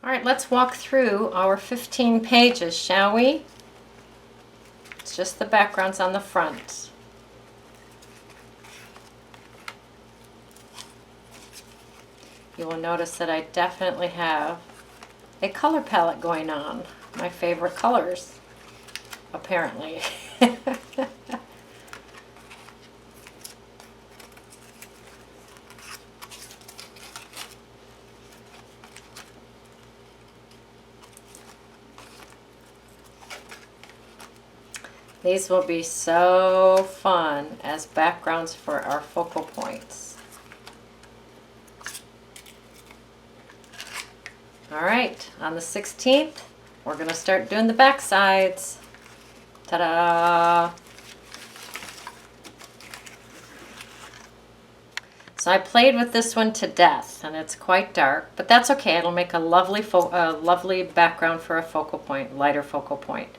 All right, let's walk through our 15 pages, shall we? It's just the backgrounds on the front. You will notice that I definitely have a color palette going on. My favorite colors, apparently. These will be so fun as backgrounds for our focal points. All right, on the 16th, we're going to start doing the back sides. Ta-da! So I played with this one to death, and it's quite dark, but that's okay. It'll make a lovely, lovely background for a focal point, lighter focal point.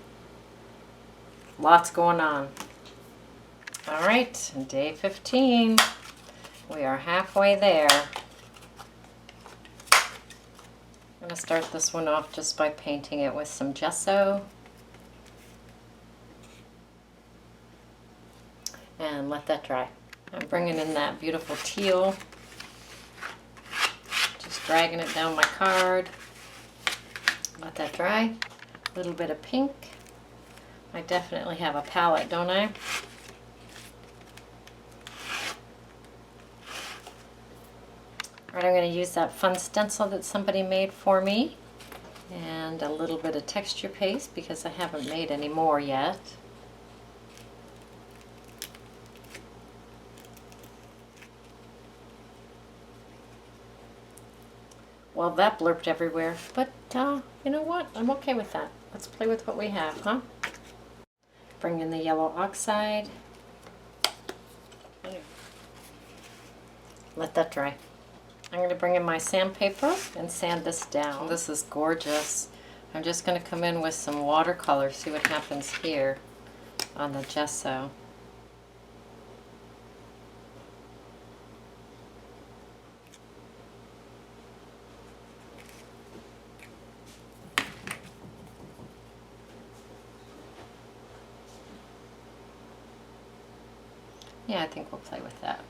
Lots going on. All right, day 15. We are halfway there. I'm going to start this one off just by painting it with some gesso. And let that dry. I'm bringing in that beautiful teal. Just dragging it down my card. Let that dry. A little bit of pink. I definitely have a palette, don't I? All right, I'm going to use that fun stencil that somebody made for me. And a little bit of texture paste because I haven't made any more yet. Well, that blurped everywhere, but you know what? I'm okay with that. Let's play with what we have, huh? Bring in the yellow oxide. Let that dry. I'm going to bring in my sandpaper and sand this down. This is gorgeous. I'm just going to come in with some watercolor, see what happens here on the gesso. Yeah, I think we'll play with that.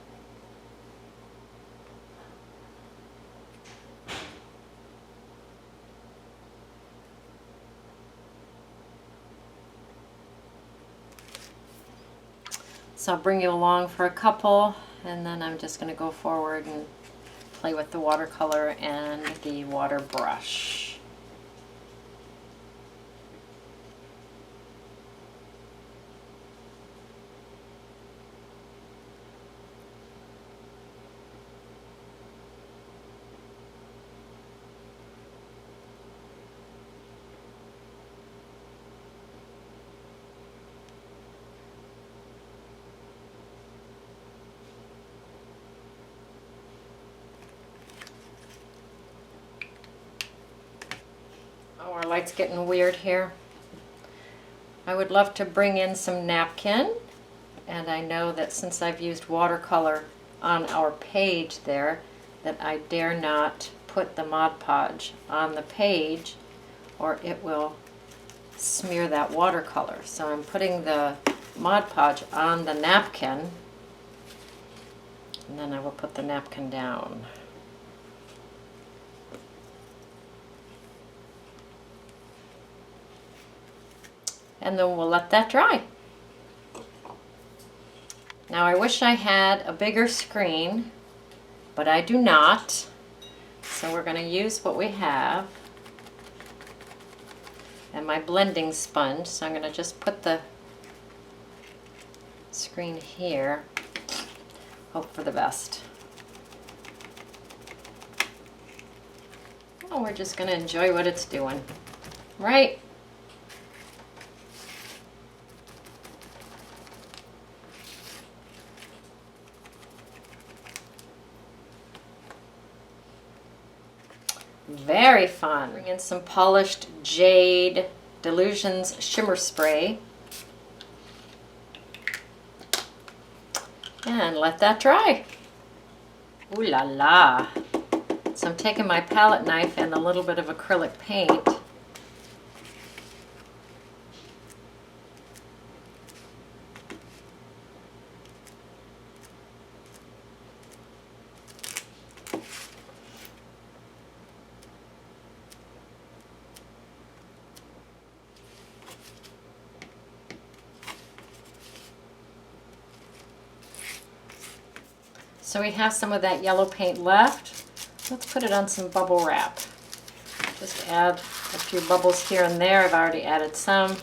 So I'll bring you along for a couple, and then I'm just going to go forward and play with the watercolor and the water brush. Oh, our light's getting weird here. I would love to bring in some napkin, and I know that since I've used watercolor on our page there, that I dare not put the Mod Podge on the page or it will smear that watercolor. So I'm putting the Mod Podge on the napkin, and then I will put the napkin down. And then we'll let that dry. Now I wish I had a bigger screen, but I do not. So we're going to use what we have and my blending sponge. So I'm going to just put the screen here. Hope for the best. Oh, we're just going to enjoy what it's doing, right? Very fun. Bring in some polished jade Delusions shimmer spray and let that dry. Ooh la la. It's So I'm taking my palette knife and a little bit of acrylic paint. So we have some of that yellow paint left. Let's put it on some bubble wrap. Just add a few bubbles here and there. I've already added some.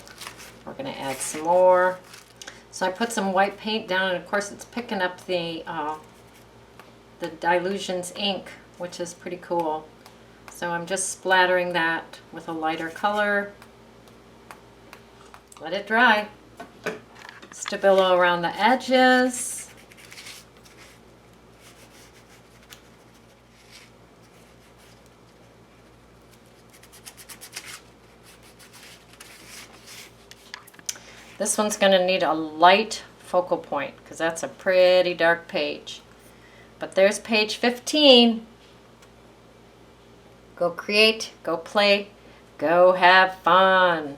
We're going to add some more. So I put some white paint down, and of course it's picking up the Dilutions ink, which is pretty cool. So I'm just splattering that with a lighter color. Let it dry. Stabilo around the edges. This one's going to need a light focal point because that's a pretty dark page. But there's page 15. Go create, go play, go have fun.